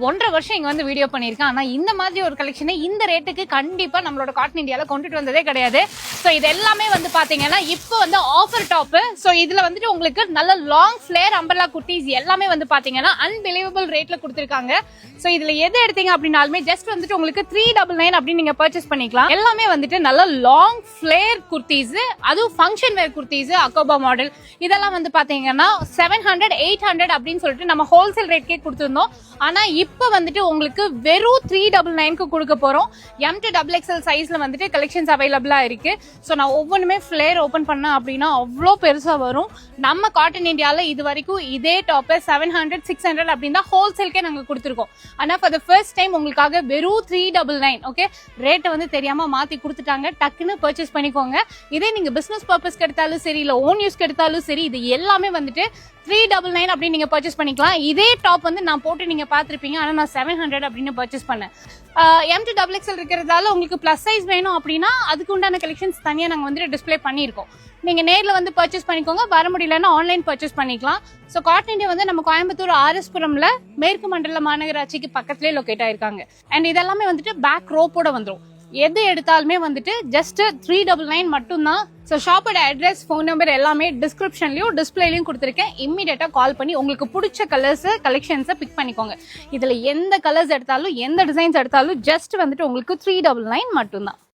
1.5 வருஷம் இங்க வந்து வீடியோ பண்ணிருக்கேன். ஆனா இந்த மாதிரி ஒரு கலெக்ஷனை இந்த ரேட்டுக்கு கண்டிப்பா நம்மளோட காட்டன் இந்தியால கொண்டுட்டு வந்ததே கிடையாது. சோ இது எல்லாமே வந்து பாத்தீங்கன்னா இப்போ வந்து ஆஃபர் டாப். சோ இதுல வந்துட்டு உங்களுக்கு நல்ல லாங் ஃபிளேர் அம்பர்லா குர்த்திஸ் எல்லாமே வந்து பாத்தீங்கன்னா அன்பிலீவபிள் ரேட்ல கொடுத்திருக்காங்க. சோ இதுல எது எடுத்தீங்க அப்படின்னாலுமே ஜஸ்ட் வந்துட்டு உங்களுக்கு 399 அப்படின்னு நீங்க பர்ச்சேஸ் பண்ணிக்கலாம். எல்லாமே வந்துட்டு நல்ல லாங் ஃபிளேர் குர்த்திஸ், அதுவும் ஃபங்க்ஷன் வேர் குர்த்திஸ், அக்கோபா மாடல் இதெல்லாம் வந்து பாத்தீங்கன்னா 700 800 அப்படின்னு சொல்லிட்டு நம்ம ஹோல்சேல் ரேட்கே கொடுத்திருந்தோம். ஆனா இப்ப வந்துட்டு உங்களுக்கு வெறும் 399க்கு கொடுக்க போறோம். M to XXL சைஸ்ல வந்துட்டு கலெக்ஷன்ஸ் அவைலபிளா இருக்கு. சோ நான் ஒவ்வொன்றுமே ஃபிளேர் ஓபன் பண்ண அப்படின்னா அவ்வளோ பெருசா வரும். நம்ம காட்டன் இந்தியால இது வரைக்கும் இதே டாப் 700 600 அப்படின்னு தான் ஹோல்சேல்கே நாங்க கொடுத்துருக்கோம். ஆனா ஃபார் த ஃபர்ஸ்ட் டைம் உங்களுக்காக வெறும் 399. ஓகே, ரேட்டை வந்து தெரியாம மாத்தி கொடுத்துட்டாங்க. டக்குன்னு பர்ச்சேஸ் பண்ணிக்கோங்க. இதே நீங்க பிசினஸ் பர்பஸ்க்கு எடுத்தாலும் சரி, இல்ல ஓன் யூஸ்க்கு எடுத்தாலும் சரி, இது எல்லாமே வந்துட்டு 399 அப்படின்னு நீங்க பர்ச்சேஸ் பண்ணிக்கலாம். இதே டாப் வந்து நான் போட்டு நீங்க பாத்திருப்பீங்க. ஆனா நான் 700 அப்படின்னு பர்ச்சேஸ் பண்ணேன். M to XXL இருக்கிறதால உங்களுக்கு பிளஸ் சைஸ் வேணும் அப்படின்னா அதுக்கு உண்டான கலெக்ஷன்ஸ் தனியா நாங்க வந்து டிஸ்பிளே பண்ணிருக்கோம். நீங்க நேர்ல வந்து பர்ச்சேஸ் பண்ணிக்கோங்க. வர முடியலன்னா ஆன்லைன் பர்ச்சேஸ் பண்ணிக்கலாம். சோ காட்டன் இந்தியா வந்து நம்ம கோயம்புத்தூர் RS புரம்ல மேற்கு மண்டல மாநகராட்சிக்கு பக்கத்திலே லொகேட் ஆயிருக்காங்க. அண்ட் இதெல்லாமே வந்துட்டு பேக் ரோப்போட வந்துரும். எது எடுத்தாலுமே வந்துட்டு ஜஸ்ட் 399 மட்டும்தான். ஸோ ஷாப்போட அட்ரஸ், ஃபோன் நம்பர் எல்லாமே டிஸ்கிரிப்ஷன்லயும் டிஸ்பிளேலயும் கொடுத்துருக்கேன். இம்மீடியட்டா கால் பண்ணி உங்களுக்கு பிடிச்ச கலர்ஸ் கலெக்ஷன்ஸை பிக் பண்ணிக்கோங்க. இதுல எந்த கலர்ஸ் எடுத்தாலும் எந்த டிசைன்ஸ் எடுத்தாலும் ஜஸ்ட் வந்துட்டு உங்களுக்கு 399 மட்டும்தான்.